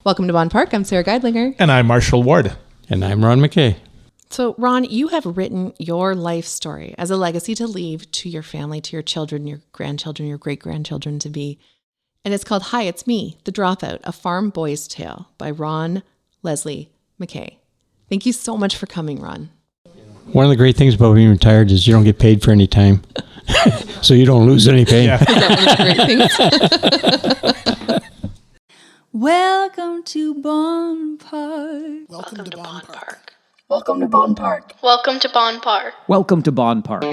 Welcome to Bonn Park. I'm Sara Geidlinger. And I'm Marshall Ward. And I'm Ron Mckay. So, Ron, you have written your life story as a legacy to leave to your family, to your children, your grandchildren, your great-grandchildren to be. And it's called Hi, It's Me, The Dropout, A Farm Boy's Tale by Ron Leslie Mckay. Thank you so much for coming, Ron. One of the great things about being retired is you don't get paid for any time. So you don't lose any pay. Yeah. Is that one of the great things? Welcome to Bonn Park. Welcome to Bonn Park. Welcome to Bonn Park. Welcome to Bonn Park. Welcome to Bonn Park.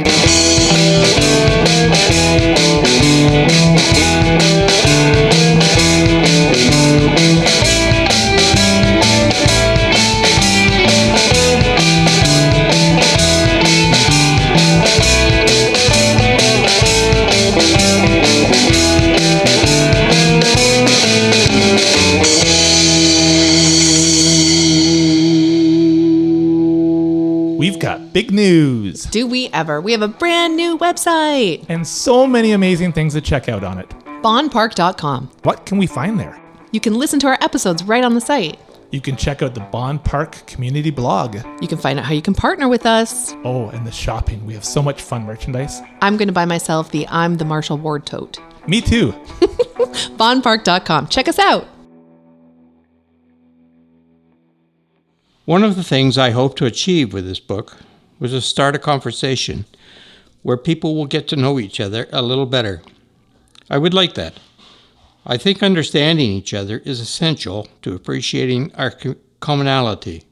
We've got big news. Do we ever? We have a brand new website. And so many amazing things to check out on it. BonnPark.com. What can we find there? You can listen to our episodes right on the site. You can check out the Bonn Park community blog. You can find out how you can partner with us. Oh, and the shopping. We have so much fun merchandise. I'm going to buy myself the I'm the Marshall Ward tote. Me too. BonnPark.com. Check us out. One of the things I hope to achieve with this book was to start a conversation where people will get to know each other a little better. I would like that. I think understanding each other is essential to appreciating our commonality.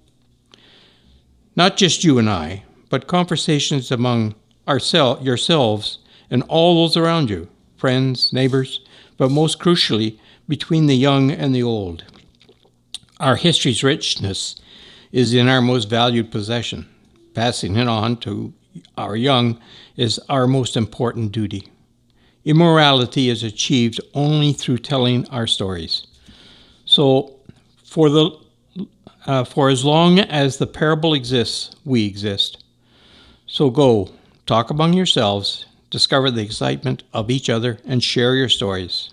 Not just you and I, but conversations among yourselves and all those around you, friends, neighbors, but most crucially, between the young and the old. Our history's richness is in our most valued possession. Passing it on to our young is our most important duty. Immorality is achieved only through telling our stories. So, for as long as the parable exists, we exist. So go, talk among yourselves, discover the excitement of each other, and share your stories.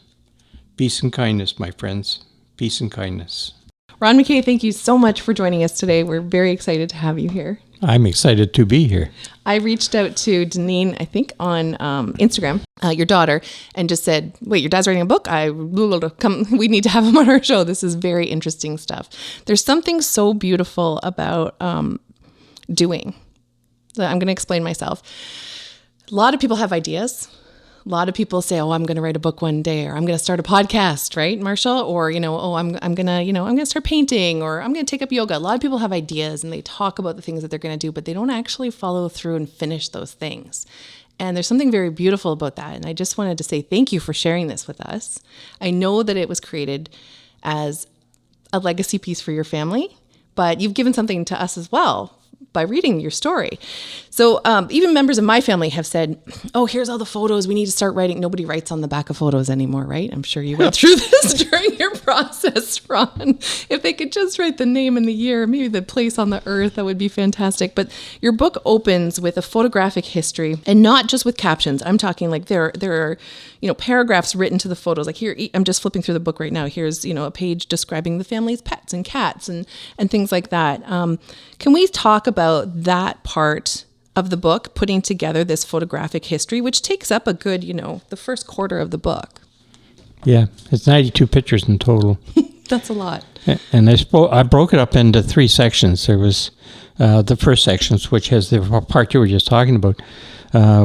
Peace and kindness, my friends. Peace and kindness. Ron Mckay, thank you so much for joining us today. We're very excited to have you here. I'm excited to be here. I reached out to Deneen, I think on Instagram, your daughter, and just said, wait, your dad's writing a book? We need to have him on our show. This is very interesting stuff. There's something so beautiful about doing. So I'm going to explain myself. A lot of people have ideas. A lot of people say, oh, I'm going to write a book one day, or I'm going to start a podcast, right, Marshall? Or, I'm going to start painting, or I'm going to take up yoga. A lot of people have ideas and they talk about the things that they're going to do, but they don't actually follow through and finish those things. And there's something very beautiful about that. And I just wanted to say thank you for sharing this with us. I know that it was created as a legacy piece for your family, but you've given something to us as well by reading your story. So even members of my family have said, oh, here's all the photos. We need to start writing. Nobody writes on the back of photos anymore, right? I'm sure you went through this during your process, Ron. If they could just write the name and the year, maybe the place on the earth, that would be fantastic. But your book opens with a photographic history, and not just with captions. I'm talking like there are paragraphs written to the photos. Like here, I'm just flipping through the book right now. Here's, a page describing the family's pets and cats and things like that. Can we talk about that part of the book, putting together this photographic history, which takes up a good, the first quarter of the book? Yeah, it's 92 pictures in total. That's a lot. And I broke it up into three sections. There was the first sections, which has the part you were just talking about,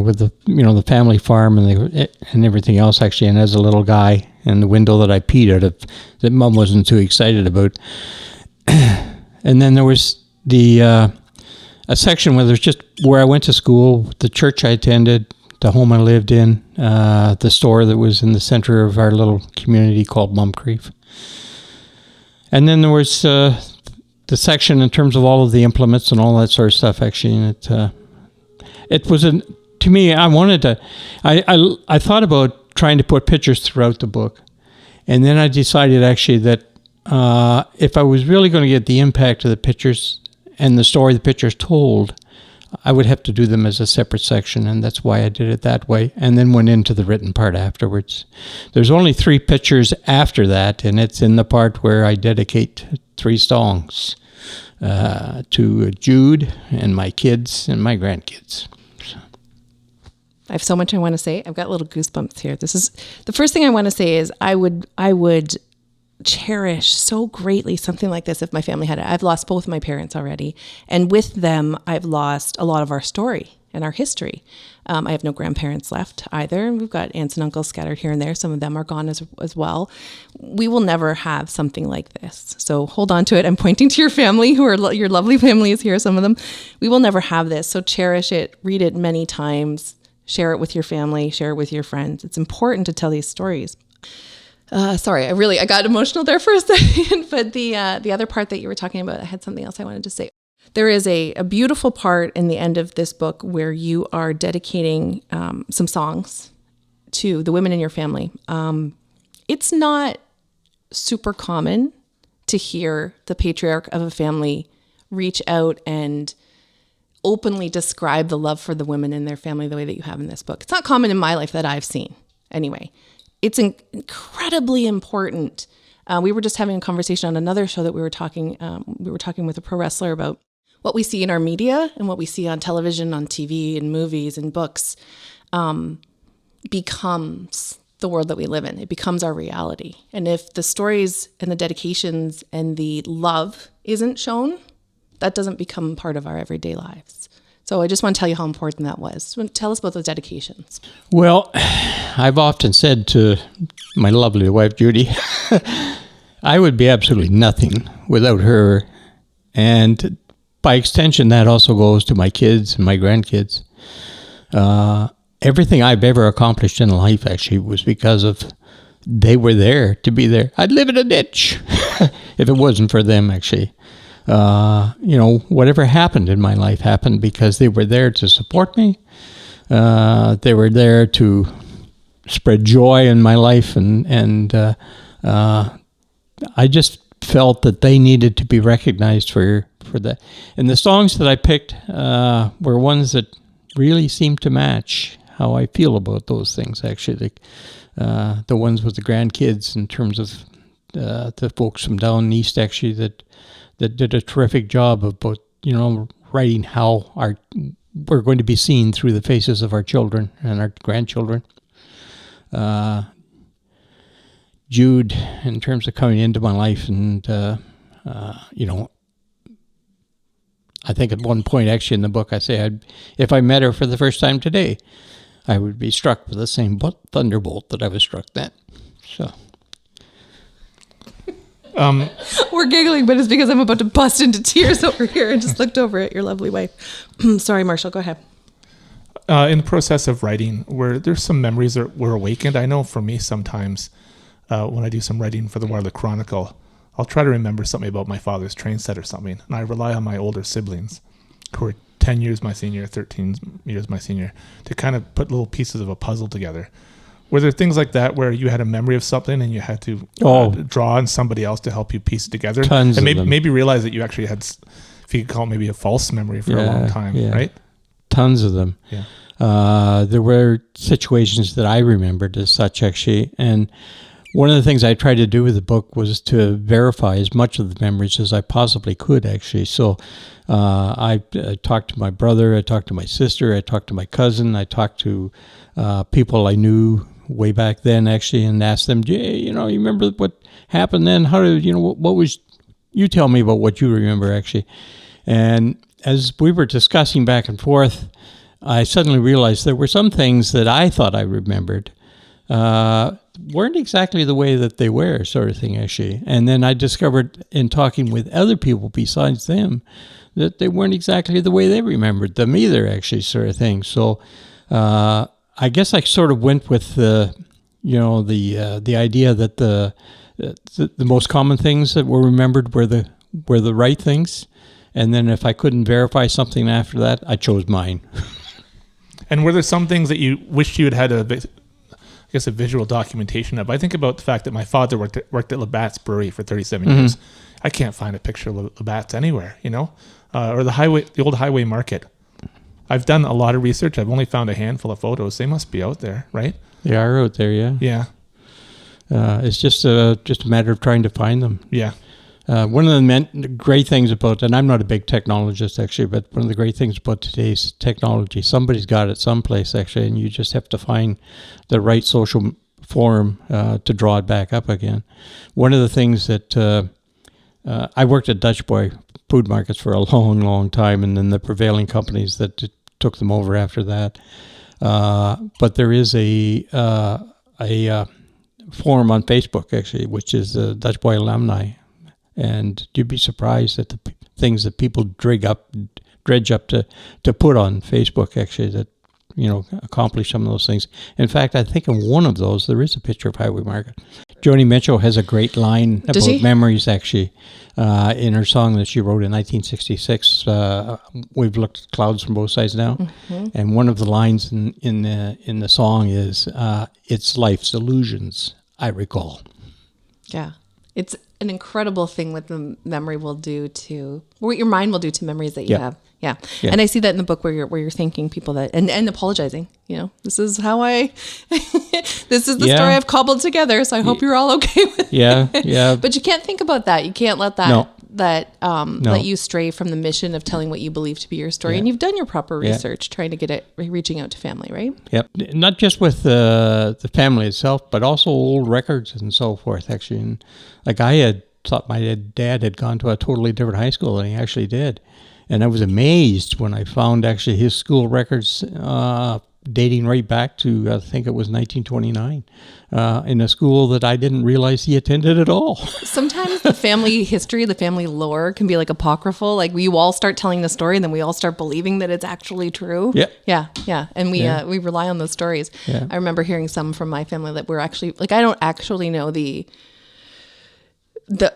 with the family farm and everything else, actually. And as a little guy, and the window that I peed out of that Mom wasn't too excited about. And then there was a section where there's just where I went to school, the church I attended, the home I lived in, the store that was in the center of our little community called Mckay. And then there was the section in terms of all of the implements and all that sort of stuff, actually. And it was to me, I wanted to, I thought about trying to put pictures throughout the book. And then I decided actually that if I was really going to get the impact of the pictures and the story the pictures told, I would have to do them as a separate section, and that's why I did it that way, and then went into the written part afterwards. There's only 3 pictures after that, and it's in the part where I dedicate 3 songs to Jude and my kids and my grandkids. I have so much I want to say. I've got little goosebumps here. This is the first thing I want to say is I would cherish so greatly something like this if my family had it. I've lost both my parents already, and with them I've lost a lot of our story and our history. I have no grandparents left either. We've got aunts and uncles scattered here and there. Some of them are gone as well. We will never have something like this. So hold on to it. I'm pointing to your family, your lovely family is here, some of them. We will never have this. So cherish it, read it many times, share it with your family, share it with your friends. It's important to tell these stories. Sorry, I got emotional there for a second, but the other part that you were talking about, I had something else I wanted to say. There is a beautiful part in the end of this book where you are dedicating some songs to the women in your family. It's not super common to hear the patriarch of a family reach out and openly describe the love for the women in their family the way that you have in this book. It's not common in my life that I've seen, anyway. It's incredibly important. We were just having a conversation on another show that we were talking with a pro wrestler about what we see in our media and what we see on television, on TV, and movies and books becomes the world that we live in. It becomes our reality. And if the stories and the dedications and the love isn't shown, that doesn't become part of our everyday lives. So I just want to tell you how important that was. Tell us about those dedications. Well, I've often said to my lovely wife, Judy, I would be absolutely nothing without her. And by extension, that also goes to my kids and my grandkids. Everything I've ever accomplished in life actually was because of they were there to be there. I'd live in a ditch if it wasn't for them, actually. Whatever happened in my life happened because they were there to support me. They were there to spread joy in my life, and I just felt that they needed to be recognized for that. And the songs that I picked were ones that really seemed to match how I feel about those things, actually. The ones with the grandkids in terms of the folks from down east, actually, that did a terrific job of both, writing how we're going to be seen through the faces of our children and our grandchildren. Jude, in terms of coming into my life, and I think at one point actually in the book I say if I met her for the first time today, I would be struck with the same thunderbolt that I was struck then. So. We're giggling, but it's because I'm about to bust into tears over here and just looked over at your lovely wife. Sorry, Marshall, go ahead. In the process of writing, where there's some memories that were awakened, I know for me sometimes when I do some writing for the WATERLOO Chronicle, I'll try to remember something about my father's train set or something, and I rely on my older siblings, who are 10 years my senior, 13 years my senior, to kind of put little pieces of a puzzle together. Were there things like that where you had a memory of something and you had to draw on somebody else to help you piece it together? Tons and of them. Maybe realize that you actually had, if you could call it maybe a false memory for a long time, right? Tons of them. Yeah. There were situations that I remembered as such, actually. And one of the things I tried to do with the book was to verify as much of the memories as I possibly could, actually. So I talked to my brother, I talked to my sister, I talked to my cousin, I talked to people I knew way back then, actually, and asked them, you remember what happened then? How did, what was, you tell me about what you remember, actually. And as we were discussing back and forth, I suddenly realized there were some things that I thought I remembered weren't exactly the way that they were, sort of thing, actually. And then I discovered in talking with other people besides them that they weren't exactly the way they remembered them either, actually, sort of thing. So I guess I sort of went with the idea that the most common things that were remembered were the right things, and then if I couldn't verify something after that, I chose mine. And were there some things that you wished you had a visual documentation of? I think about the fact that my father worked at Labatt's Brewery for 37 years. I can't find a picture of Labatt's anywhere, or the old highway market. I've done a lot of research. I've only found a handful of photos. They must be out there, right? They are out there, yeah. Yeah. It's just a matter of trying to find them. Yeah. One of the great things about, and I'm not a big technologist actually, but one of the great things about today's technology, somebody's got it someplace actually, and you just have to find the right social forum to draw it back up again. One of the things that I worked at Dutch Boy food markets for a long, long time, and then the prevailing companies that took them over after that. But there is a forum on Facebook actually, which is Dutch Boy alumni. And you'd be surprised at the things that people dredge up to put on Facebook, actually, that, accomplish some of those things. In fact, I think in one of those, there is a picture of Highway Market. Joni Mitchell has a great line about memories, actually, in her song that she wrote in 1966, We've Looked at Clouds from Both Sides Now. Mm-hmm. And one of the lines in the song is, it's life's illusions, I recall. Yeah. It's an incredible thing what the memory will do to, or what your mind will do to memories that you have. Yeah. And I see that in the book where you're thanking people that, and apologizing, this is how this is the story I've cobbled together. So I hope you're all okay with it. Yeah. But you can't think about that. You can't let that, let you stray from the mission of telling what you believe to be your story. And you've done your proper research, trying to get it, reaching out to family, right? Yep. Not just with the family itself, but also old records and so forth, actually. And like I had thought my dad had gone to a totally different high school than he actually did. And I was amazed when I found actually his school records dating right back to, I think it was 1929, in a school that I didn't realize he attended at all. Sometimes the family history, the family lore can be like apocryphal. Like we all start telling the story and then we all start believing that it's actually true. Yeah. And we rely on those stories. Yeah. I remember hearing some from my family that were actually, like, I don't actually know the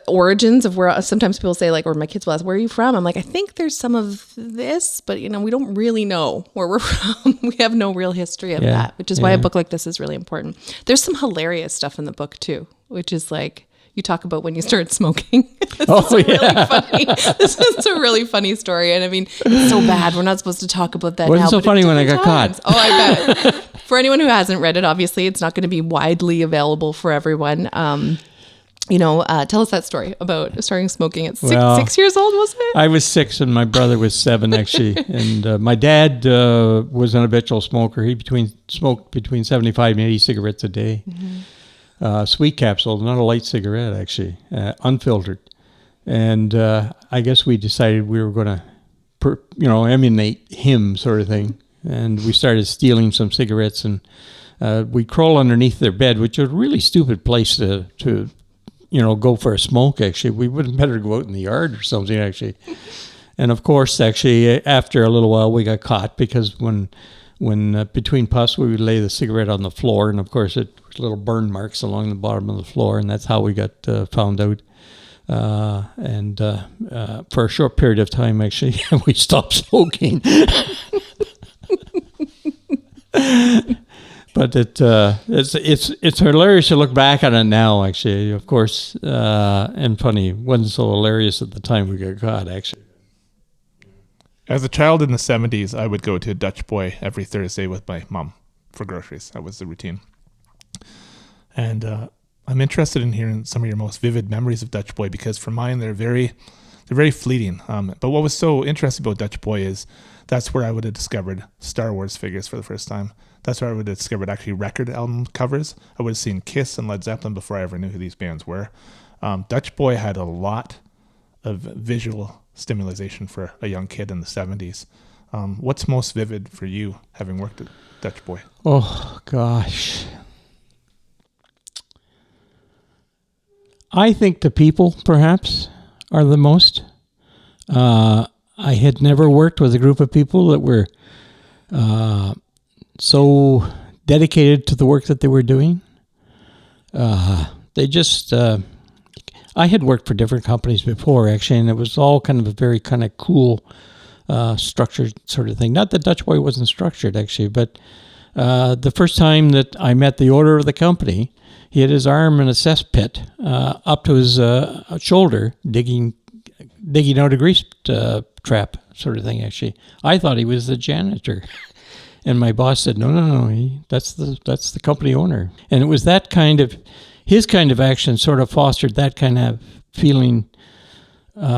origins of where, sometimes people say, like, or my kids will ask, where are you from? I'm like, I think there's some of this, but we don't really know where we're from. We have no real history of that, which is why a book like this is really important. There's some hilarious stuff in the book too, which is like, you talk about when you started smoking. Really funny. This is a really funny story. And I mean, it's so bad. We're not supposed to talk about that now. Wasn't so funny when I got caught. Oh, I bet. For anyone who hasn't read it, obviously it's not going to be widely available for everyone. Tell us that story about starting smoking at 6 years old, was it? I was 6 and my brother was 7, actually. And my dad was an habitual smoker. He smoked between 75 and 80 cigarettes a day. Mm-hmm. Sweet capsule, not a light cigarette, actually, unfiltered. And I guess we decided we were going to, emulate him, sort of thing. And we started stealing some cigarettes, and we'd crawl underneath their bed, which was a really stupid place to go for a smoke, actually. We would better go out in the yard or something, actually. And of course, actually, after a little while, we got caught because when between puffs, we would lay the cigarette on the floor, and of course, it was little burn marks along the bottom of the floor, and that's how we got found out. And for a short period of time, actually, we stopped smoking. But it's hilarious to look back on it now, actually, of course, and funny. It wasn't so hilarious at the time we got caught, actually. As a child in the 70s, I would go to Dutch Boy every Thursday with my mom for groceries. That was the routine. And I'm interested in hearing some of your most vivid memories of Dutch Boy, because for mine, they're very fleeting. But what was so interesting about Dutch Boy is that's where I would have discovered Star Wars figures for the first time. That's where I would have discovered actually record album covers. I would have seen Kiss and Led Zeppelin before I ever knew who these bands were. Dutch Boy had a lot of visual stimulation for a young kid in the 70s. What's most vivid for you, having worked at Dutch Boy? Oh, gosh. I think the people, perhaps, are the most. I had never worked with a group of people that were so dedicated to the work that they were doing. They just, I had worked for different companies before, actually, and it was all kind of a very kind of cool, structured sort of thing. Not that Dutch Boy wasn't structured, actually, but the first time that I met the owner of the company, he had his arm in a cesspit up to his shoulder, digging digging out a grease trap sort of thing, actually. I thought he was the janitor. And my boss said, no, that's the company owner. And it was his kind of action sort of fostered that kind of feeling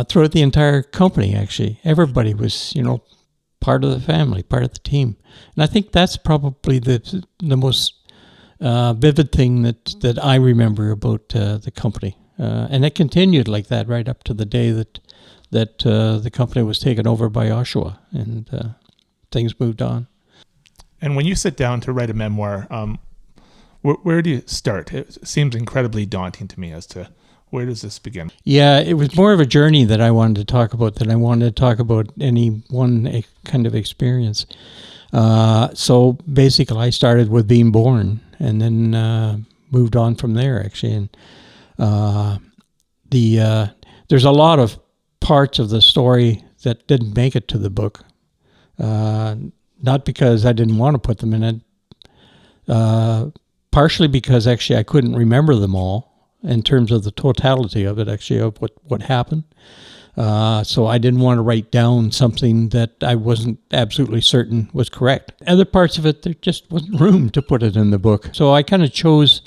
throughout the entire company, actually. Everybody was, part of the family, part of the team. And I think that's probably the most vivid thing that I remember about the company. And it continued like that right up to the day that the company was taken over by Oshawa, and things moved on. And when you sit down to write a memoir, where do you start? It seems incredibly daunting to me as to where does this begin? Yeah, it was more of a journey that I wanted to talk about than I wanted to talk about any one kind of experience. So basically, I started with being born, and then moved on from there, actually. And there's a lot of parts of the story that didn't make it to the book. Not because I didn't want to put them in it, partially because actually I couldn't remember them all in terms of the totality of it, actually, of what happened. So I didn't want to write down something that I wasn't absolutely certain was correct. Other parts of it, there just wasn't room to put it in the book. So I kind of chose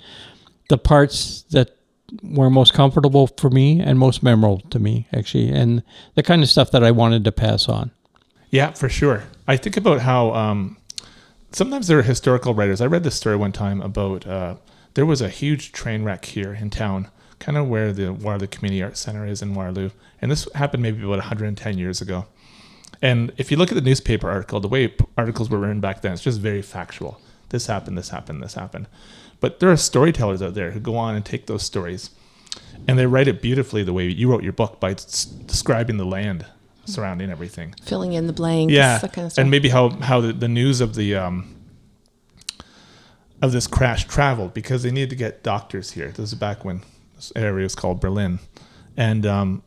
the parts that were most comfortable for me and most memorable to me, actually, and the kind of stuff that I wanted to pass on. Yeah, for sure. I think about how sometimes there are historical writers. I read this story one time about there was a huge train wreck here in town, kind of where the Waterloo Community Arts Center is in Waterloo. And this happened maybe about 110 years ago. And if you look at the newspaper article, the way articles were written back then, it's just very factual. This happened, this happened, this happened. But there are storytellers out there who go on and take those stories, and they write it beautifully the way you wrote your book by describing the land surrounding everything, filling in the blanks, yeah, that kind of stuff. and maybe how the news of the of this crash traveled, because they needed to get doctors here. This is back when this area was called Berlin, and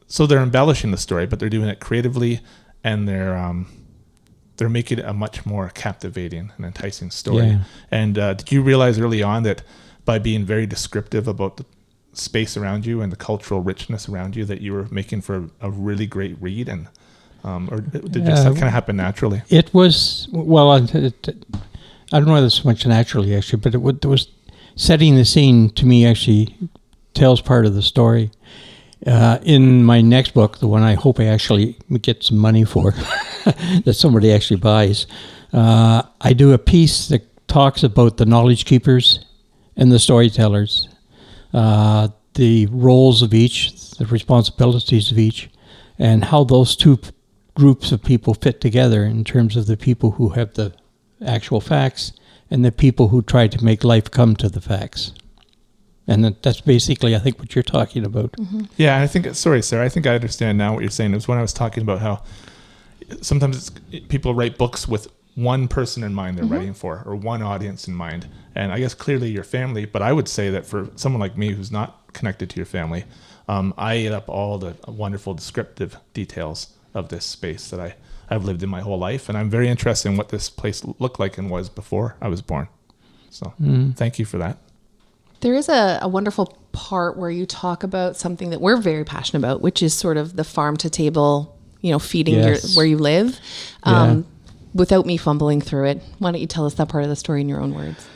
so they're embellishing the story, but they're doing it creatively, and they're making it a much more captivating and enticing story. Yeah. And did you realize early on that by being very descriptive about the space around you and the cultural richness around you, that you were making for a really great read? And or did it just kind of happen naturally? It was, well, I don't know whether it's much naturally, actually, but it was setting the scene, to me, actually tells part of the story. In my next book, the one I hope I actually get some money for, that somebody actually buys, I do a piece that talks about the knowledge keepers and the storytellers, the roles of each, the responsibilities of each, and how those two groups of people fit together in terms of the people who have the actual facts and the people who try to make life come to the facts. And that's basically, I think, what you're talking about. Mm-hmm. Yeah, I think, sorry, Sarah, I think I understand now what you're saying. It was when I was talking about how sometimes people write books with one person in mind they're writing for, or one audience in mind. And I guess clearly your family, but I would say that for someone like me who's not connected to your family, I ate up all the wonderful descriptive details of this space that I've lived in my whole life. And I'm very interested in what this place looked like and was before I was born. So thank you for that. There is a wonderful part where you talk about something that we're very passionate about, which is sort of the farm to table, feeding where you live. Without me fumbling through it, why don't you tell us that part of the story in your own words?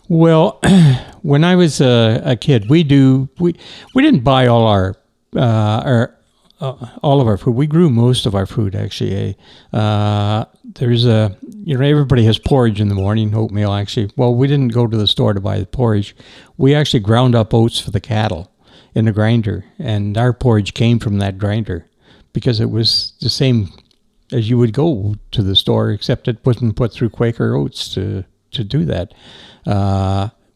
Well, when I was a kid, we didn't buy all of our food. We grew most of our food, actually. There's everybody has porridge in the morning, oatmeal, actually. Well, we didn't go to the store to buy the porridge. We actually ground up oats for the cattle in a grinder, and our porridge came from that grinder because it was the same as you would go to the store, except it wasn't put through Quaker oats to do that.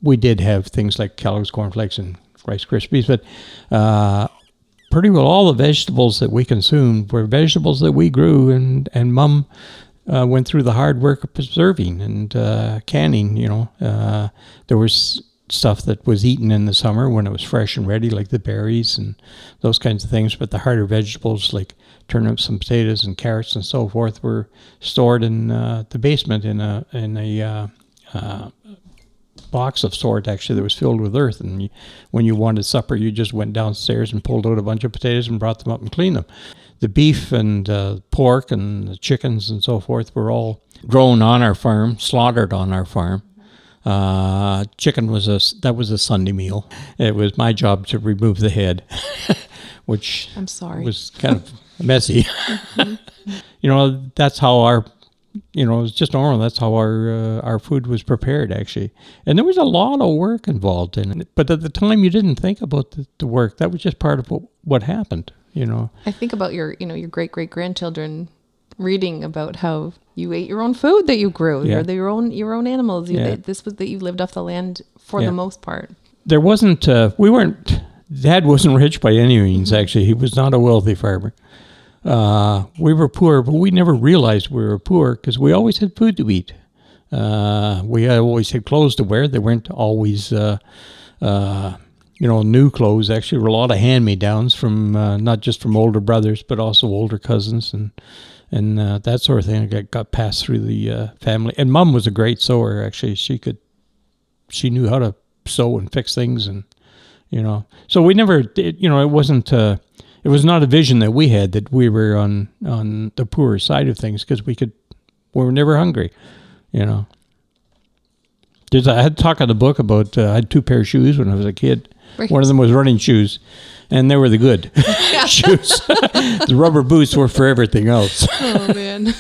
We did have things like Kellogg's Corn Flakes and Rice Krispies, but pretty well all the vegetables that we consumed were vegetables that we grew, and Mom went through the hard work of preserving and canning. There was stuff that was eaten in the summer when it was fresh and ready, like the berries and those kinds of things, but the harder vegetables like turnips and potatoes and carrots and so forth were stored in the basement in a box of sort, actually, that was filled with earth. And when you wanted supper, you just went downstairs and pulled out a bunch of potatoes and brought them up and cleaned them. The beef and pork and the chickens and so forth were all grown on our farm, slaughtered on our farm. Chicken was a Sunday meal. It was my job to remove the head, which I'm sorry. was kind of messy. That's how it was just normal. That's how our food was prepared, actually. And there was a lot of work involved in it. But at the time, you didn't think about the work. That was just part of what happened, I think about your great-great-grandchildren reading about how you ate your own food that you grew, Yeah. your own animals. Yeah. This was that you lived off the land for the most part. There wasn't, Dad wasn't rich by any means, actually. He was not a wealthy farmer. We were poor, but we never realized we were poor because we always had food to eat. We always had clothes to wear. They weren't always, new clothes. Actually, there were a lot of hand-me-downs from not just from older brothers, but also older cousins and that sort of thing that got passed through the family. And Mom was a great sewer. Actually, she knew how to sew and fix things, and so we never did. It wasn't. It was not a vision that we had that we were on the poorer side of things because we were never hungry. I had talk in the book about I had 2 pair of shoes when I was a kid. Right. One of them was running shoes, and they were the good shoes. The rubber boots were for everything else. Oh man.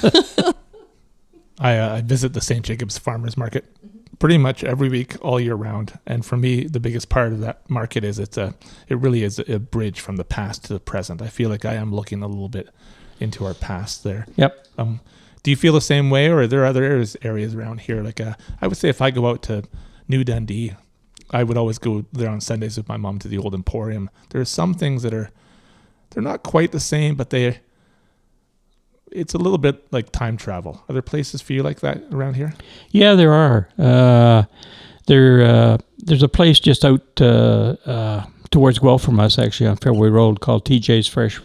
I visit the St. Jacobs Farmers Market pretty much every week all year round, and for me the biggest part of that market is it really is a bridge from the past to the present. I feel like I am looking a little bit into our past there. Yep. Do you feel the same way, or are there other areas around here? Like I would say if I go out to New Dundee, I would always go there on Sundays with my mom to the old Emporium. There are some things that they're not quite the same, but it's a little bit like time travel. Are there places for you like that around here? Yeah, there are. There's a place just out towards Guelph from us, actually, on Fairway Road called TJ's Fresh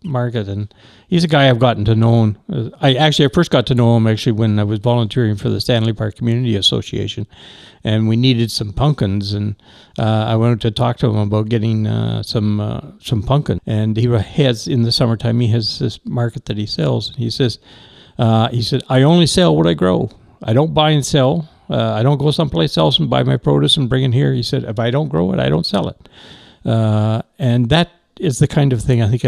Market, and he's a guy I've gotten to know. I first got to know him actually when I was volunteering for the Stanley Park Community Association, and we needed some pumpkins, and I went to talk to him about getting some pumpkin. And he has, in the summertime, he has this market that he sells. And he said, I only sell what I grow. I don't buy and sell. I don't go someplace else and buy my produce and bring it here. He said, if I don't grow it, I don't sell it. And that is the kind of thing I think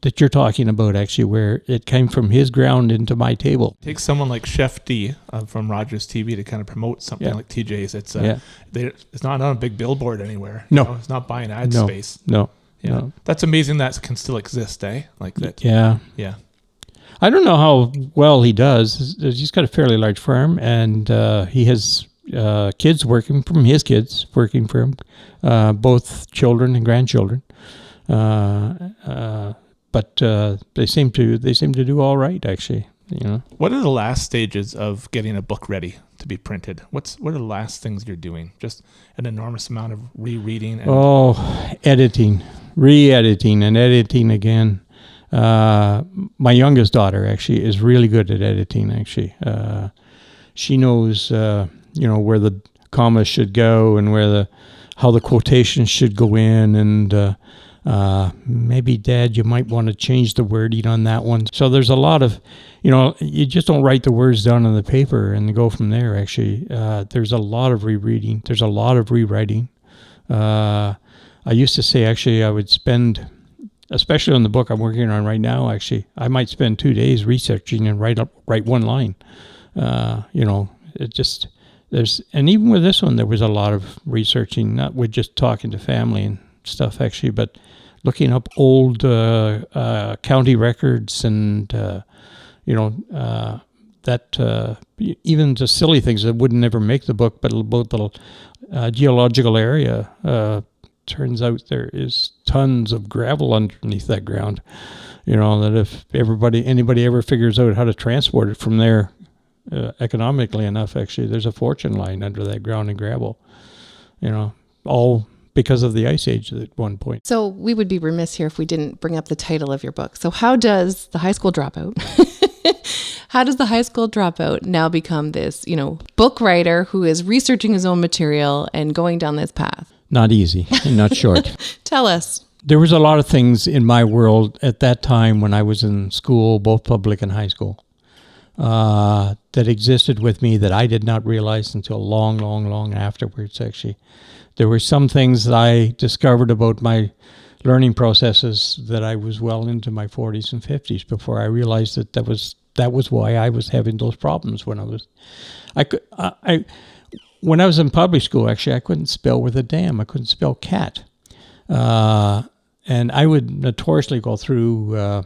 that you're talking about, actually, where it came from his ground into my table. Take someone like Chef D from Rogers TV to kind of promote something like TJ's. It's not on a big billboard anywhere. No. It's not buying ad space. No. Yeah. No. That's amazing that can still exist, eh? Like that. Yeah. Yeah. I don't know how well he does. He's got a fairly large farm, and he has kids working for him, both children and grandchildren. But they seem to do all right, actually. What are the last stages of getting a book ready to be printed? What are the last things you're doing? Just an enormous amount of rereading. Editing, re-editing, and editing again. My youngest daughter actually is really good at editing. Actually, she knows where the commas should go and how the quotations should go in, and maybe, Dad, you might want to change the wording on that one. So there's a lot of, you just don't write the words down on the paper and go from there. Actually, there's a lot of rereading. There's a lot of rewriting. I used to say, actually, I would spend, especially on the book I'm working on right now, actually, I might spend 2 days researching and write one line. And even with this one, there was a lot of researching, not with just talking to family and stuff, actually, but looking up old county records and, even just silly things that would never make the book, but about the geological area. Turns out there is tons of gravel underneath that ground, that if anybody ever figures out how to transport it from there economically enough, actually, there's a fortune lying under that ground in gravel, all because of the Ice Age at one point. So we would be remiss here if we didn't bring up the title of your book. So how does the high school dropout, How does the high school dropout now become this, book writer who is researching his own material and going down this path? Not easy and not short. Tell us. There was a lot of things in my world at that time when I was in school, both public and high school, that existed with me that I did not realize until long, long, long afterwards, actually. There were some things that I discovered about my learning processes that I was well into my 40s and 50s before I realized that was why I was having those problems when when I was in public school. Actually, I couldn't spell with a damn. I couldn't spell cat. And I would notoriously go through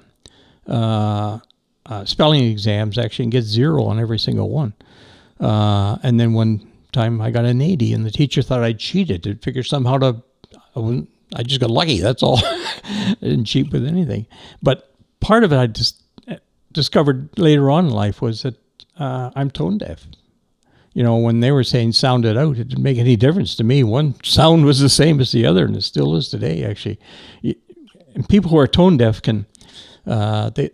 spelling exams actually and get 0 on every single one. And then one time I got an 80 and the teacher thought I'd cheated to figure somehow I just got lucky, that's all. I didn't cheat with anything. But part of it I just discovered later on in life was that I'm tone deaf. When they were saying sound it out, it didn't make any difference to me. One sound was the same as the other, and it still is today, actually. And people who are tone deaf can they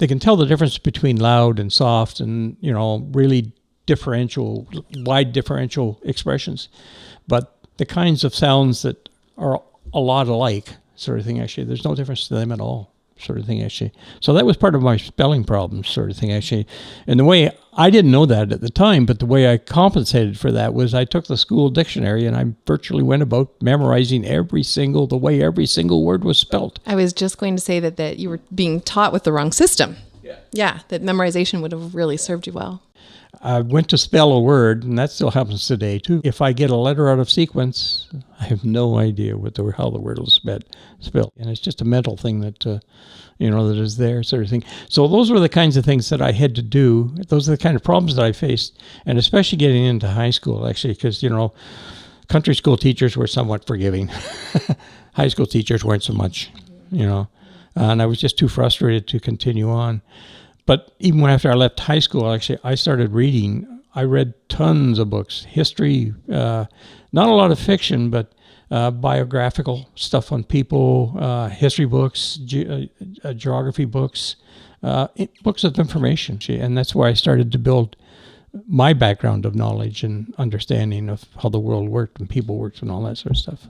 can tell the difference between loud and soft and, really wide differential expressions. But the kinds of sounds that are a lot alike, sort of thing, actually, there's no difference to them at all. Sort of thing, actually. So that was part of my spelling problems, sort of thing, actually. And the way, I didn't know that at the time, but the way I compensated for that was I took the school dictionary and I virtually went about memorizing the way every single word was spelled. I was just going to say that you were being taught with the wrong system. Yeah, that memorization would have really served you well. I went to spell a word, and that still happens today, too. If I get a letter out of sequence, I have no idea how the word was spelled. And it's just a mental thing that, that is there, sort of thing. So those were the kinds of things that I had to do. Those are the kind of problems that I faced, and especially getting into high school, actually, because, country school teachers were somewhat forgiving. High school teachers weren't so much, and I was just too frustrated to continue on. But even after I left high school, actually, I started reading. I read tons of books, history, not a lot of fiction, but biographical stuff on people, history books, geography books, books of information. And that's where I started to build my background of knowledge and understanding of how the world worked and people worked and all that sort of stuff.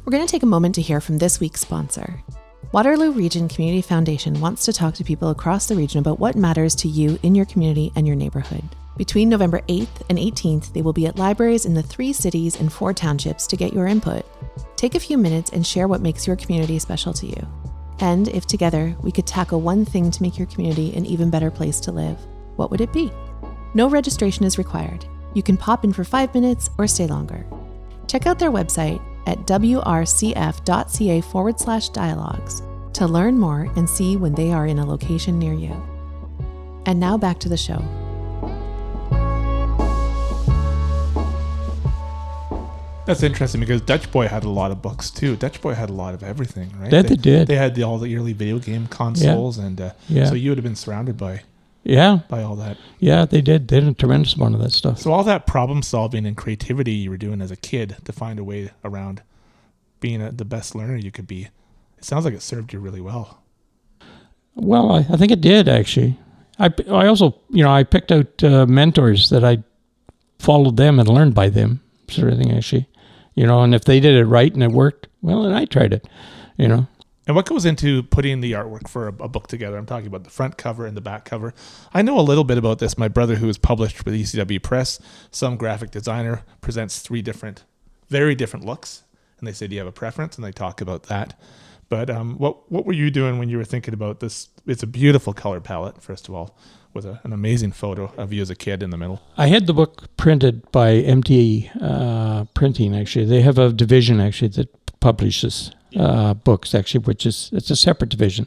We're going to take a moment to hear from this week's sponsor. Waterloo Region Community Foundation wants to talk to people across the region about what matters to you in your community and your neighborhood. Between November 8th and 18th, they will be at libraries in the 3 cities and 4 townships to get your input. Take a few minutes and share what makes your community special to you. And if together we could tackle one thing to make your community an even better place to live, what would it be? No registration is required. You can pop in for 5 minutes or stay longer. Check out their website at wrcf.ca/dialogues to learn more and see when they are in a location near you. And now back to the show. That's interesting because Dutch Boy had a lot of books too. Dutch Boy had a lot of everything, right? They did. They had all the early video game consoles, and so you would have been surrounded by all that. Yeah, they did. They did a tremendous amount of that stuff. So all that problem solving and creativity you were doing as a kid to find a way around being the best learner you could be, it sounds like it served you really well. Well, I think it did, actually. I also, I picked out mentors that I followed them and learned by them, sort of thing, actually. And if they did it right and it worked, well, then I tried it, And what goes into putting the artwork for a book together? I'm talking about the front cover and the back cover. I know a little bit about this. My brother, who was published with ECW Press, some graphic designer, presents 3 very different looks. And they say, do you have a preference? And they talk about that. But what were you doing when you were thinking about this? It's a beautiful color palette, first of all, with an amazing photo of you as a kid in the middle. I had the book printed by MT Printing, actually. They have a division, actually, that publishes books, actually, it's a separate division.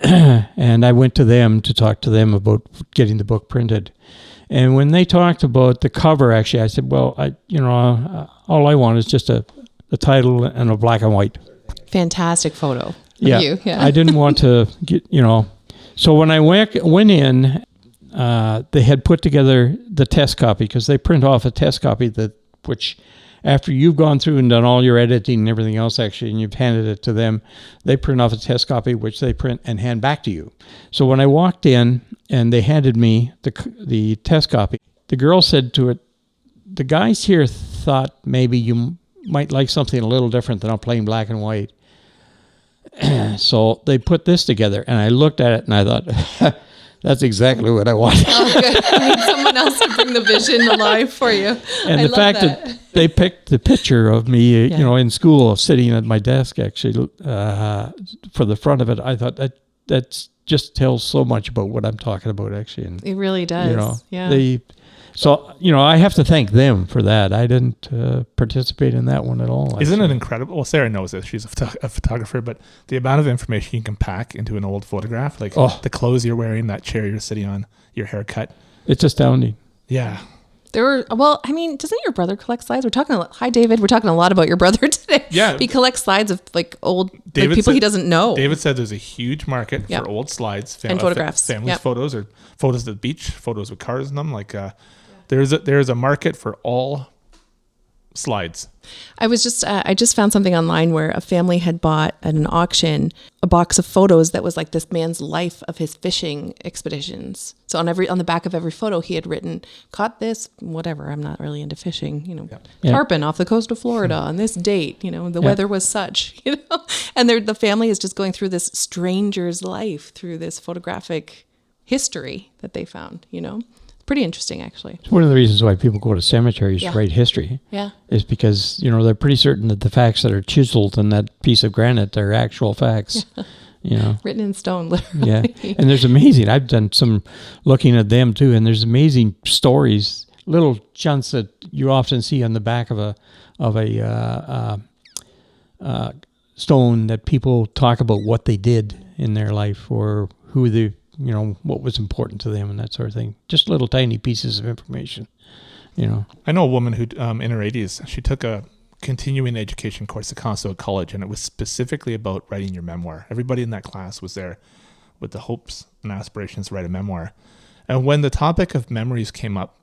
And I went to them to talk to them about getting the book printed. And when they talked about the cover, actually, I said, well, all I want is just the title and a black and white. Fantastic photo of you. Yeah. I didn't want to get, So when I went in, they had put together the test copy because they print off a test copy which after you've gone through and done all your editing and everything else, actually, and you've handed it to them, they print off a test copy, which they print and hand back to you. So when I walked in and they handed me the test copy, the girl said to it, the guys here thought maybe you might like something a little different than a plain black and white. So they put this together, and I looked at it and I thought, that's exactly what I want. Oh, good. I need someone else to bring the vision alive for you. And I the fact that they picked the picture of me, in school, sitting at my desk, actually, for the front of it, I thought that just tells so much about what I'm talking about, actually. And, it really does. So, I have to thank them for that. I didn't participate in that one at all. Isn't it incredible? Well, Sarah knows this. She's a photographer, but the amount of information you can pack into an old photograph, like the clothes you're wearing, that chair you're sitting on, your haircut. It's astounding. Yeah. Doesn't your brother collect slides? Hi, David. We're talking a lot about your brother today. Yeah. He collects slides of old people he doesn't know. David said there's a huge market for old slides. And photographs. Family photos or photos of the beach, photos with cars in them. There's a market for all slides. I just found something online where a family had bought at an auction a box of photos that was like this man's life of his fishing expeditions. So on the back of every photo he had written, caught this, whatever, I'm not really into fishing, tarpon off the coast of Florida on this date, the weather was such, and the family is just going through this stranger's life through this photographic history that they found, Pretty interesting, actually. It's one of the reasons why people go to cemeteries to write history. Yeah. Is because, they're pretty certain that the facts that are chiseled in that piece of granite are actual facts. Written in stone, literally. Yeah. And there's amazing, I've done some looking at them too, and there's amazing stories, little chunks that you often see on the back of a stone that people talk about what they did in their life or who they what was important to them and that sort of thing. Just little tiny pieces of information, I know a woman who, in her 80s, she took a continuing education course at Conestoga College, and it was specifically about writing your memoir. Everybody in that class was there with the hopes and aspirations to write a memoir. And when the topic of memories came up,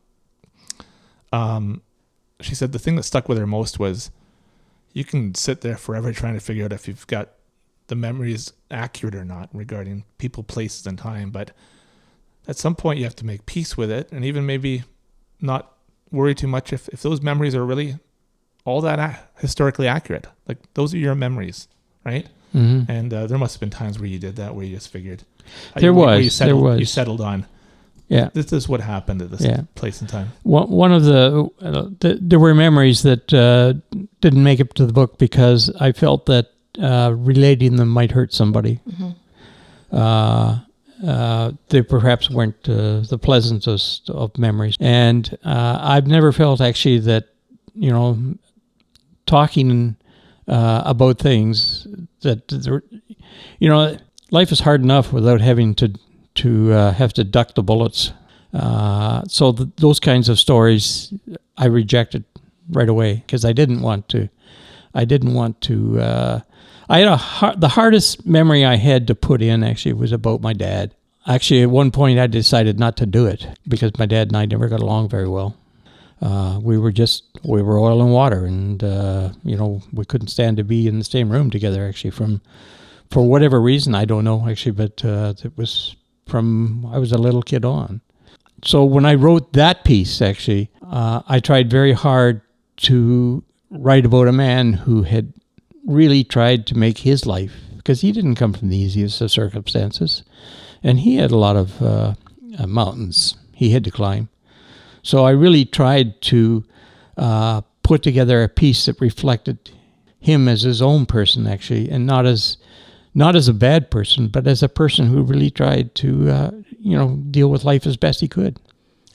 she said the thing that stuck with her most was you can sit there forever trying to figure out if you've got the memory is accurate or not regarding people, places, and time. But at some point you have to make peace with it, and even maybe not worry too much if those memories are really all that historically accurate. Like, those are your memories, right? Mm-hmm. And there must have been times where you did that, where you just figured you settled on, this is what happened at this place and time. One of there were memories that didn't make it to the book because I felt that relating them might hurt somebody. Mm-hmm. They perhaps weren't the pleasantest of memories. And I've never felt actually that, talking about things that, life is hard enough without having to have to duck the bullets. So those kinds of stories I rejected right away because I didn't want to. I had the hardest memory I had to put in actually was about my dad. Actually, at one point I decided not to do it because my dad and I never got along very well. We were oil and water, and we couldn't stand to be in the same room together. Actually, for whatever reason, I don't know actually, but it was from I was a little kid on. So when I wrote that piece, actually, I tried very hard to write about a man who had really tried to make his life, because he didn't come from the easiest of circumstances, and he had a lot of mountains he had to climb. So I really tried to put together a piece that reflected him as his own person, actually, and not as a bad person, but as a person who really tried to deal with life as best he could.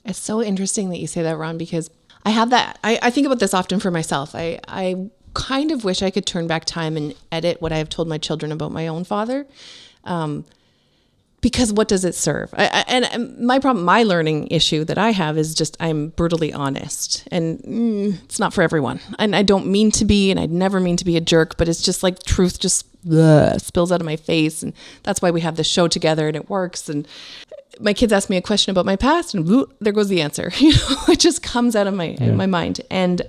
It's so interesting that you say that, Ron, because I have that. I think about this often for myself. I kind of wish I could turn back time and edit what I have told my children about my own father. Because what does it serve? And my problem, my learning issue that I have is just I'm brutally honest, and it's not for everyone. And I don't mean to be, and I'd never mean to be a jerk, but it's just like truth just spills out of my face, and that's why we have this show together, and it works. And my kids ask me a question about my past, and there goes the answer. It just comes out of my mind. And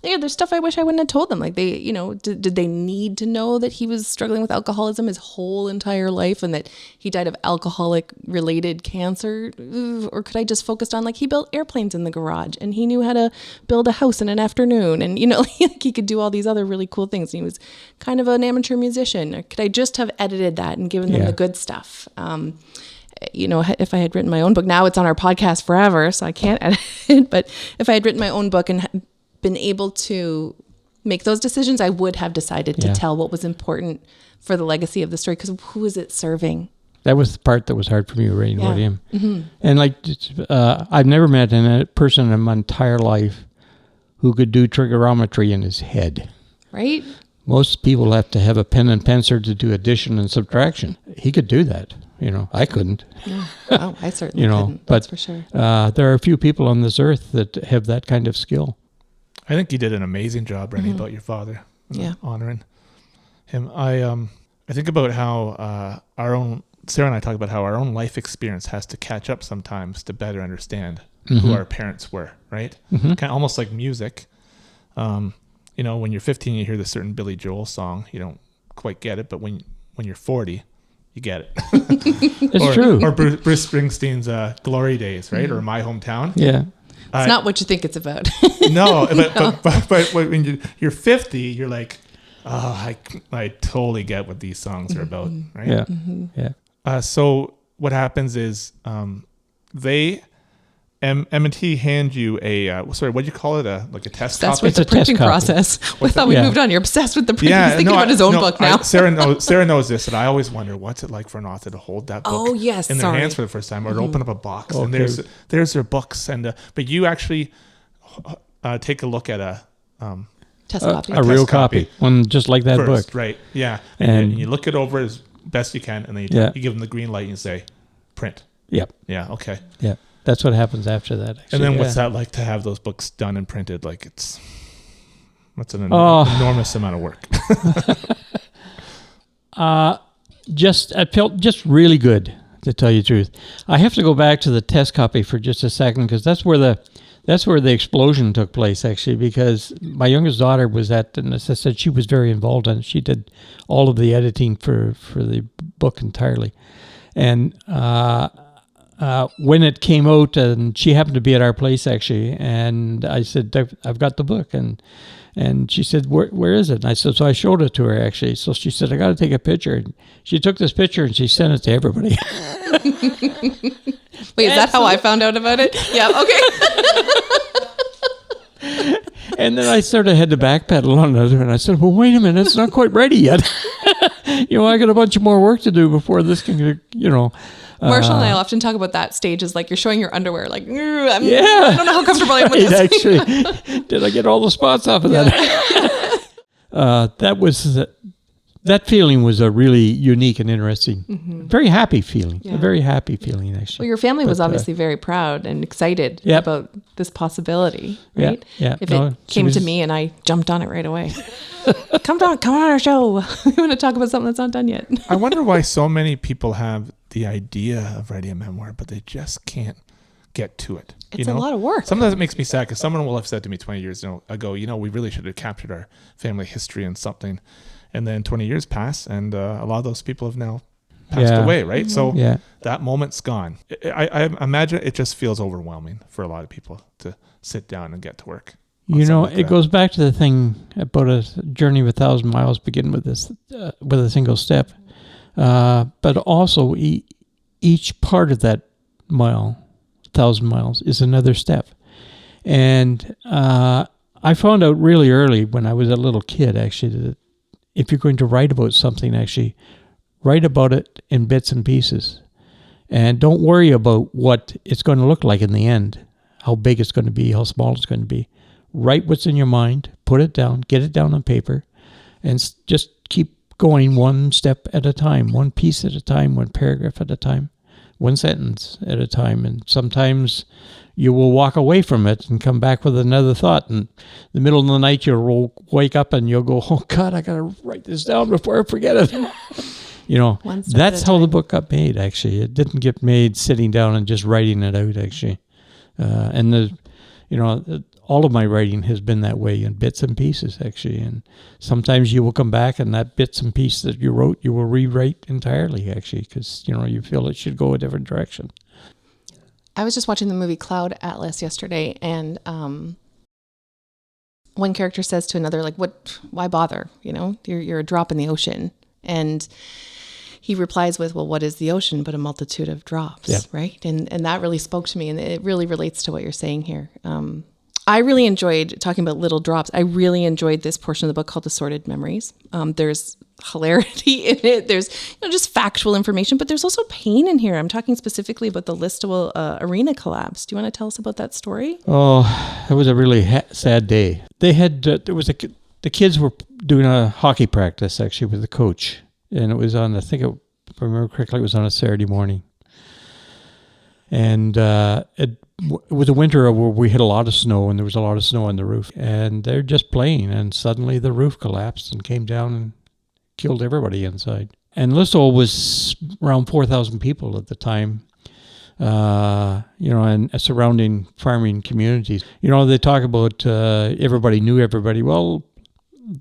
Yeah, there's stuff I wish I wouldn't have told them. Like they, did they need to know that he was struggling with alcoholism his whole entire life and that he died of alcoholic related cancer? Or could I just focus on like he built airplanes in the garage and he knew how to build a house in an afternoon and, like he could do all these other really cool things. And he was kind of an amateur musician. Or could I just have edited that and given them the good stuff? If I had written my own book, now it's on our podcast forever, so I can't edit it. But if I had written my own book and been able to make those decisions, I would have decided to tell what was important for the legacy of the story, because who is it serving? That was the part that was hard for me writing about him. Mm-hmm. And I've never met a person in my entire life who could do trigonometry in his head. Right? Most people have to have a pen and pencil to do addition and subtraction. He could do that. I couldn't. No. Oh, I certainly couldn't. That's for sure. There are a few people on this earth that have that kind of skill. I think you did an amazing job writing about your father. Honoring him. I think about how Sarah and I talk about how our own life experience has to catch up sometimes to better understand who our parents were, right? Kind of almost like music. When you're 15, you hear this certain Billy Joel song. You don't quite get it, but when you're 40, you get it. It's true. Or Bruce Springsteen's Glory Days, right? Or My Hometown. Yeah. It's not what you think it's about. No, but when you're 50, you're like, oh, I totally get what these songs are about, right? Yeah, yeah. So what happens is M&T hand you a what do you call it? A test Obsessed copy? with the It's a test printing copy. process. We thought we moved on. You're obsessed with the printing. He's thinking about his own book now. Sarah knows this, and I always wonder what's it like for an author to hold that book in their hands for the first time, or to open up a box and there's their books, and but you actually take a look at a test copy, a real copy, one just like that first, book, right? Yeah, and you look it over as best you can, and then you give them the green light and you say, print. Yep. Yeah. Okay. Yeah. That's what happens after that. Actually. And then what's that like to have those books done and printed? Like that's an enormous amount of work. It felt just really good, to tell you the truth. I have to go back to the test copy for just a second, because that's where the explosion took place, actually, because my youngest daughter was and as I said, she was very involved in it. She did all of the editing for the book entirely. And when it came out, and she happened to be at our place, actually, and I said, I've got the book, and she said, where is it? And I said, so I showed it to her, actually. So she said, I got to take a picture. And she took this picture and she sent it to everybody. Wait, is that how I found out about it? Yeah, okay. And then I sort of had to backpedal on it, and I said, well, wait a minute, it's not quite ready yet. I got a bunch of more work to do before this can, Marshall and I often talk about that stage as like you're showing your underwear, like, I don't know how comfortable I am with this. Actually, did I get all the spots off of that? That feeling was a really unique and interesting, very happy feeling. A very happy feeling, actually. Well, your family was obviously very proud and excited about this possibility, right? Yeah. If it came to me and I jumped on it right away. Come on our show. We want to talk about something that's not done yet. I wonder why so many people have the idea of writing a memoir, but they just can't get to it. It's a lot of work. Sometimes it makes me sad, because someone will have said to me 20 years ago, we really should have captured our family history in something. And then 20 years pass, and a lot of those people have now passed away, right? So that moment's gone. I imagine it just feels overwhelming for a lot of people to sit down and get to work. It goes back to the thing about a journey of 1,000 miles begin with with a single step. But also each part of that 1,000 miles is another step. And I found out really early when I was a little kid, actually, that if you're going to write about something, actually, write about it in bits and pieces. And don't worry about what it's going to look like in the end, how big it's going to be, how small it's going to be. Write what's in your mind, put it down, get it down on paper, and just keep going one step at a time, one piece at a time, one paragraph at a time, one sentence at a time. And sometimes you will walk away from it and come back with another thought. And in the middle of the night, you'll wake up and you'll go, oh, God, I got to write this down before I forget it. That's how the book got made, actually. It didn't get made sitting down and just writing it out, actually. all of my writing has been that way in bits and pieces, actually. And sometimes you will come back and that bits and pieces that you wrote, you will rewrite entirely, actually, because, you feel it should go a different direction. I was just watching the movie Cloud Atlas yesterday, and one character says to another, like, why bother? You're a drop in the ocean. And he replies with, well, what is the ocean but a multitude of drops, yeah. right? And that really spoke to me, and it really relates to what you're saying here. I really enjoyed talking about little drops. I really enjoyed this portion of the book called Assorted Memories. There's hilarity in it. There's just factual information, but there's also pain in here. I'm talking specifically about the Listowel arena collapse. Do you want to tell us about that story? Oh, it was a really sad day. They had, the kids were doing a hockey practice, actually, with the coach. And it was on, if I remember correctly, it was on a Saturday morning. And it was a winter where we had a lot of snow, and there was a lot of snow on the roof. And they're just playing, and suddenly the roof collapsed and came down and killed everybody inside. And Listowel was around 4,000 people at the time, and surrounding farming communities. They talk about everybody knew everybody. Well,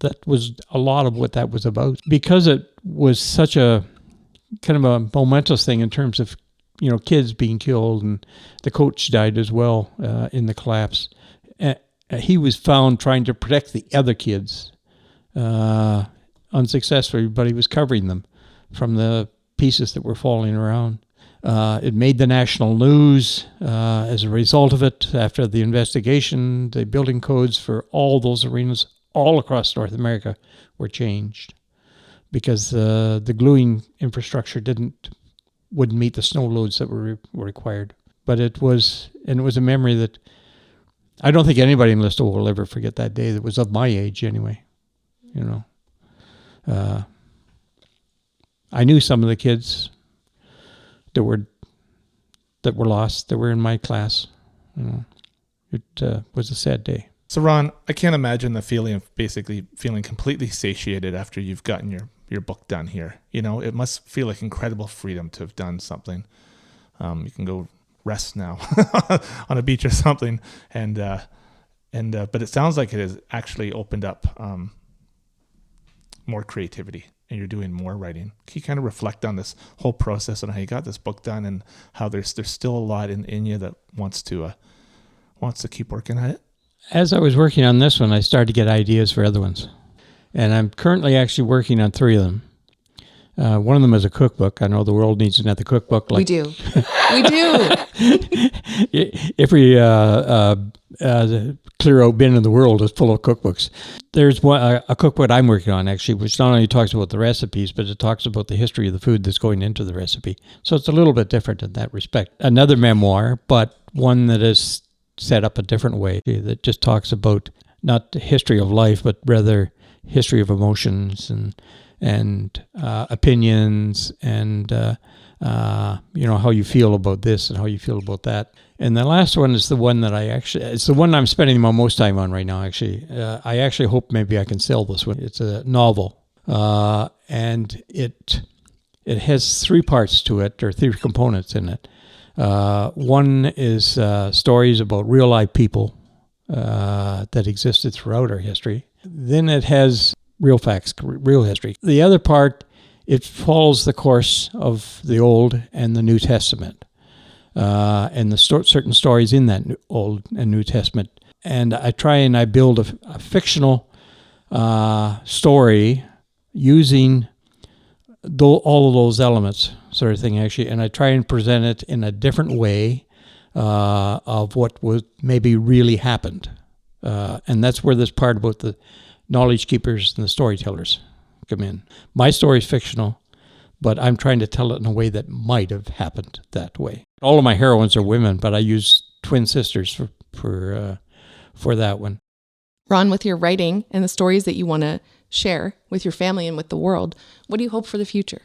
that was a lot of what that was about. Because it was such a kind of a momentous thing in terms of kids being killed, and the coach died as well in the collapse. He was found trying to protect the other kids unsuccessfully, but he was covering them from the pieces that were falling around. It made the national news as a result of it. After the investigation, the building codes for all those arenas all across North America were changed because the gluing infrastructure wouldn't meet the snow loads that were required. But it was a memory that I don't think anybody in Listowel will ever forget that day. That was of my age anyway. I knew some of the kids that were lost, that were in my class. It was a sad day. So Ron, I can't imagine the feeling of basically feeling completely satiated after you've gotten your book done here. It must feel like incredible freedom to have done something. You can go rest now on a beach or something, but it sounds like it has actually opened up more creativity, and you're doing more writing. Can you kind of reflect on this whole process and how you got this book done, and how there's still a lot in you that wants to keep working at it? As I was working on this one, I started to get ideas for other ones. And I'm currently actually working on 3 of them. One of them is a cookbook. I know the world needs another cookbook. We do. We do. Every clear-out bin in the world is full of cookbooks. There's a cookbook I'm working on, actually, which not only talks about the recipes, but it talks about the history of the food that's going into the recipe. So it's a little bit different in that respect. Another memoir, but one that is set up a different way, that just talks about not the history of life, but rather history of emotions and opinions and how you feel about this and how you feel about that. And the last one is the one that it's the one I'm spending my most time on right now, actually. I actually hope maybe I can sell this one. It's a novel, and it has 3 parts to it, or 3 components in it. One is stories about real life people that existed throughout our history. Then it has real facts, real history. The other part, it follows the course of the Old and the New Testament, and the certain stories in that Old and New Testament. And I try and I build a fictional story using all of those elements, sort of thing, actually. And I try and present it in a different way of what was maybe really happened. And that's where this part about the knowledge keepers and the storytellers come in. My story is fictional, but I'm trying to tell it in a way that might have happened that way. All of my heroines are women, but I use twin sisters for that one. Ron, with your writing and the stories that you want to share with your family and with the world, what do you hope for the future?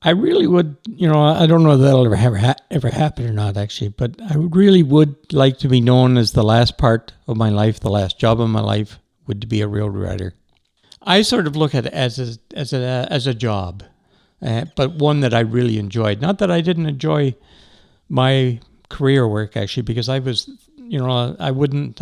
I really would, I don't know if that'll ever happen or not, actually, but I really would like to be known as the last part of my life, the last job of my life, would to be a railroad writer. I sort of look at it as a job, but one that I really enjoyed. Not that I didn't enjoy my career work, actually, because I was, I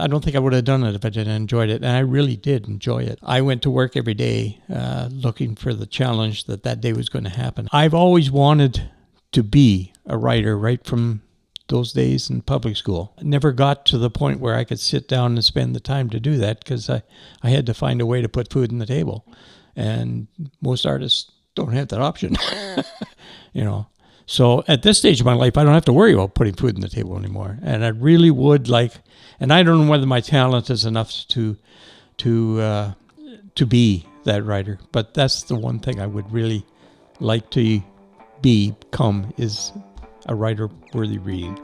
don't think I would have done it if I didn't enjoy it. And I really did enjoy it. I went to work every day looking for the challenge that day was going to happen. I've always wanted to be a writer right from those days in public school. I never got to the point where I could sit down and spend the time to do that because I had to find a way to put food on the table. And most artists don't have that option, So at this stage of my life, I don't have to worry about putting food on the table anymore. And I really would like, and I don't know whether my talent is enough to be that writer, but that's the one thing I would really like to become is a writer worthy reading.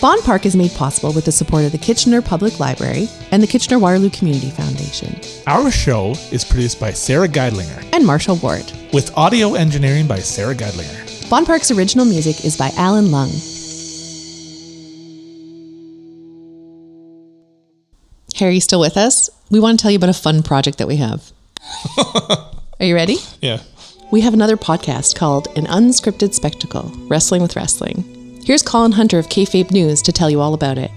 Bonn Park is made possible with the support of the Kitchener Public Library and the Kitchener-Waterloo Community Foundation. Our show is produced by Sarah Geidlinger And Marshall Ward. with audio engineering by Sarah Geidlinger. Bonn Park's original music is by Alan Lung. Harry, you still with us? We want to tell you about a fun project that we have. Are you ready? Yeah. We have another podcast called An Unscripted Spectacle, Wrestling with Wrestling. Here's Colin Hunter of Kayfabe News to tell you all about it.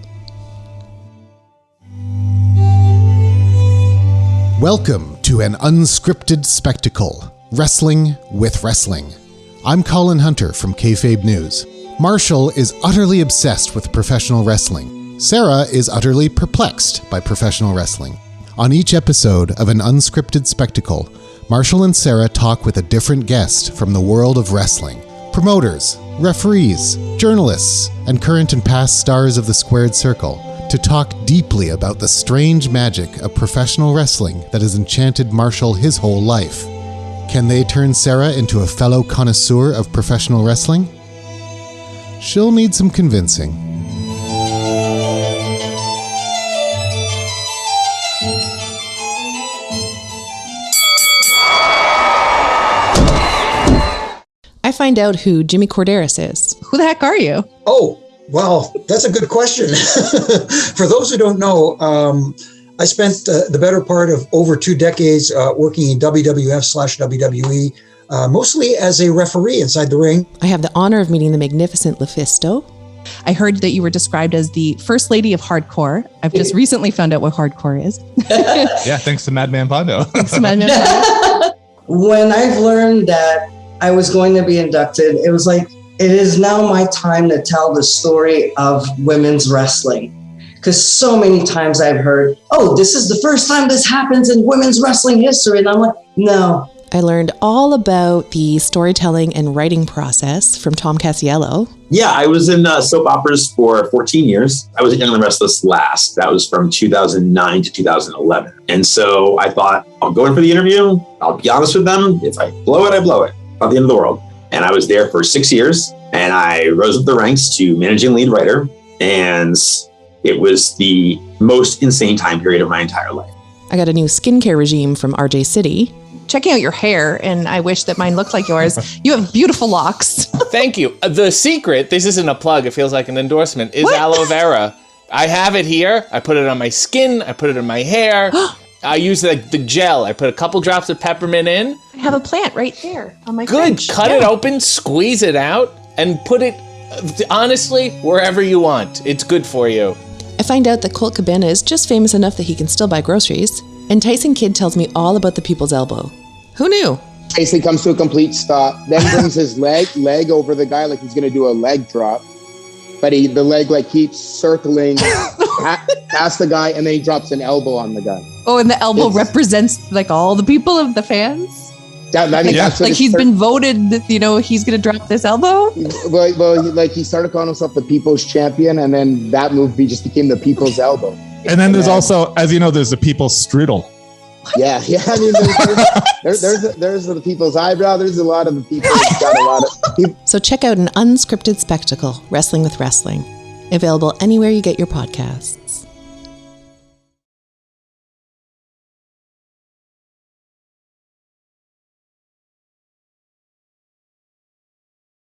Welcome to An Unscripted Spectacle, Wrestling with Wrestling. I'm Colin Hunter from Kayfabe News. Marshall is utterly obsessed with professional wrestling. Sara is utterly perplexed by professional wrestling. On each episode of An Unscripted Spectacle, Marshall and Sara talk with a different guest from the world of wrestling. Promoters, referees, journalists, and current and past stars of the Squared Circle to talk deeply about the strange magic of professional wrestling that has enchanted Marshall his whole life. Can they turn Sara into a fellow connoisseur of professional wrestling? She'll need some convincing. I find out who Jimmy Corderas is. Who the heck are you? Oh, well, that's a good question. For those who don't know, I spent the better part of over 2 decades working in WWF/WWE, mostly as a referee inside the ring. I have the honor of meeting the magnificent Lufisto. I heard that you were described as the first lady of hardcore. I've just recently found out what hardcore is. Yeah, thanks to Madman Pondo. When I've learned that I was going to be inducted, it was like, it is now my time to tell the story of women's wrestling. Because so many times I've heard, oh, this is the first time this happens in women's wrestling history. And I'm like, no. I learned all about the storytelling and writing process from Tom Casiello. Yeah, I was in soap operas for 14 years. I was at Young and the Restless last. That was from 2009 to 2011. And so I thought, I'll go in for the interview. I'll be honest with them. If I blow it, I blow it. Not the end of the world. And I was there for 6 years. And I rose up the ranks to managing lead writer. And it was the most insane time period of my entire life. I got a new skincare regime from RJ City. Checking out your hair, and I wish that mine looked like yours. You have beautiful locks. Thank you. The secret, this isn't a plug, it feels like an endorsement, is aloe vera. I have it here. I put it on my skin. I put it in my hair. I use the gel. I put a couple drops of peppermint in. I have a plant right there on my Good. fridge. Cut it open, squeeze it out, and put it, honestly, wherever you want. It's good for you. I find out that Colt Cabana is just famous enough that he can still buy groceries. And Tyson Kidd tells me all about the People's Elbow. Who knew? Tyson comes to a complete stop, then brings his leg over the guy like he's going to do a leg drop. But the leg keeps circling past the guy, and then he drops an elbow on the guy. Oh, and the elbow represents all the people of the fans? He's been voted, he's going to drop this elbow? Well, he started calling himself the People's Champion, and then that move just became the People's Elbow. And then there's also, as you know, there's the People's Strudel. Yeah. I mean, there's the People's Eyebrow. There's a lot of the people. Got a lot of people. So check out An Unscripted Spectacle, Wrestling with Wrestling. Available anywhere you get your podcasts.